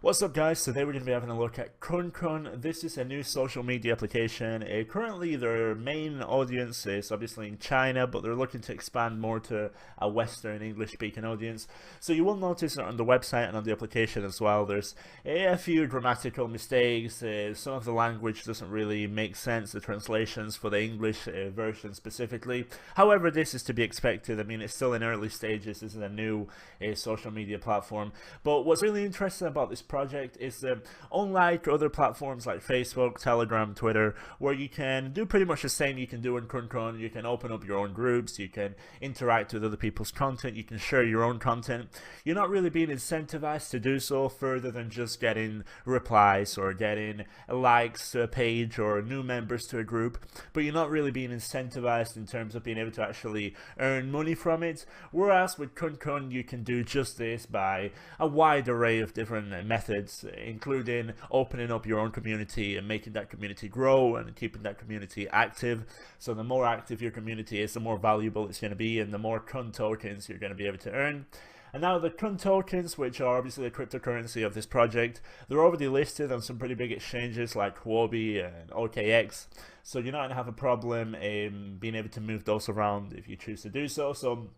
What's up guys, today we're going to be having a look at Qunqun. This is a new social media application. Currently their main audience is obviously in China, but they're looking to expand more to a Western English speaking audience. So you will notice on the website and on the application as well, there's a few grammatical mistakes. Some of the language doesn't really make sense, the translations for the English version specifically. However, this is to be expected. I mean, it's still in early stages. This is a new social media platform. But what's really interesting about this project is that unlike other platforms like Facebook, Telegram, Twitter, where you can do pretty much the same you can do in Qunqun, you can open up your own groups, you can interact with other people's content, you can share your own content. You're not really being incentivized to do so further than just getting replies or getting likes to a page or new members to a group, but you're not really being incentivized in terms of being able to actually earn money from it. Whereas with Qunqun, you can do just this by a wide array of different methods, including opening up your own community and making that community grow and keeping that community active. So the more active your community is, the more valuable it's going to be, and the more Qun tokens you're going to be able to earn. And now the Qun tokens, which are obviously the cryptocurrency of this project, they're already listed on some pretty big exchanges like Huobi and OKX. So you're not going to have a problem in being able to move those around if you choose to do so. So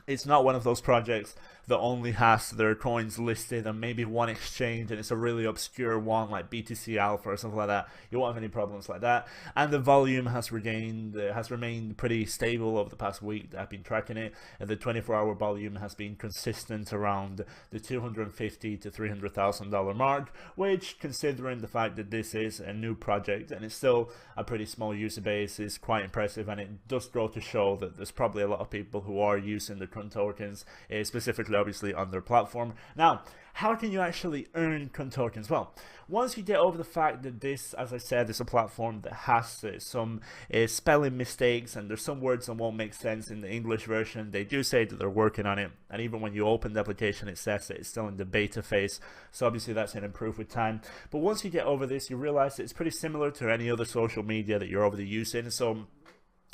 it's not one of those projects that only has their coins listed on maybe one exchange and it's a really obscure one like BTC Alpha or something like that. You won't have any problems like that. And the volume has remained pretty stable over the past week that I've been tracking it. And the 24-hour volume has been consistent around the $250,000 to $300,000 mark, which, considering the fact that this is a new project and it's still a pretty small user base, is quite impressive. And it does go to show that there's probably a lot of people who are using the Qun tokens, specifically obviously on their platform. Now, how can you actually earn Qun tokens? Well, once you get over the fact that this, as I said, is a platform that has some spelling mistakes and there's some words that won't make sense in the English version, they do say that they're working on it. And even when you open the application, it says that it's still in the beta phase. So obviously that's going to improve with time. But once you get over this, you realize that it's pretty similar to any other social media that you're already using. So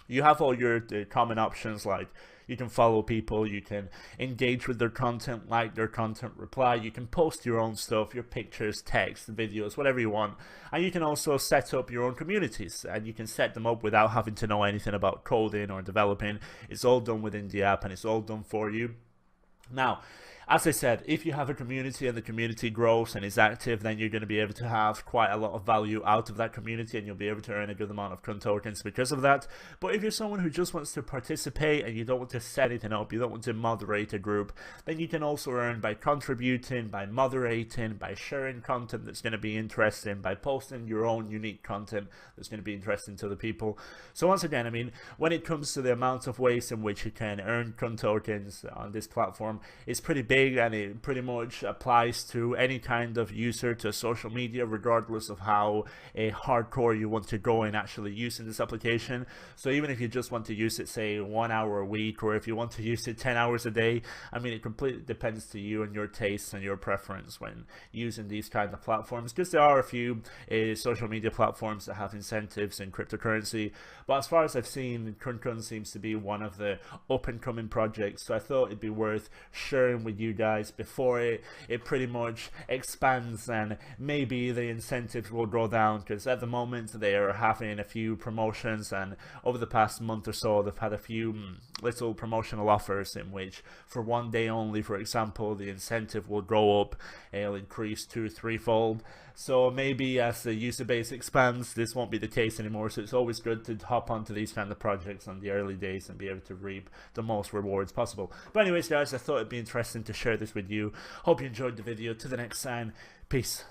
you have all your common options, like you can follow people, you can engage with their content, like their content, reply, you can post your own stuff, your pictures, text, videos, whatever you want. And you can also set up your own communities, and you can set them up without having to know anything about coding or developing. It's all done within the app and it's all done for you. Now, as I said, if you have a community and the community grows and is active, then you're going to be able to have quite a lot of value out of that community and you'll be able to earn a good amount of Qun tokens because of that. But if you're someone who just wants to participate and you don't want to set anything up, you don't want to moderate a group, then you can also earn by contributing, by moderating, by sharing content that's going to be interesting, by posting your own unique content that's going to be interesting to the people. So once again, I mean, when it comes to the amount of ways in which you can earn Qun tokens on this platform, it's pretty big. And it pretty much applies to any kind of user to social media, regardless of how hardcore you want to go in actually using this application. So even if you just want to use it, say 1 hour a week, or if you want to use it 10 hours a day, I mean, it completely depends to you and your tastes and your preference when using these kind of platforms, because there are a few social media platforms that have incentives in cryptocurrency. But as far as I've seen, Qunqun seems to be one of the up-and-coming projects, so I thought it'd be worth sharing with you guys before it pretty much expands and maybe the incentives will go down, because at the moment they are having a few promotions, and over the past month or so they've had a few little promotional offers in which for 1 day only, for example, the incentive will go up, it'll increase 2-3-fold. So maybe as the user base expands, this won't be the case anymore. So it's always good to hop onto these kind of projects on the early days and be able to reap the most rewards possible. But anyways guys, I thought it'd be interesting to share this with you. Hope you enjoyed the video. To the next time, peace.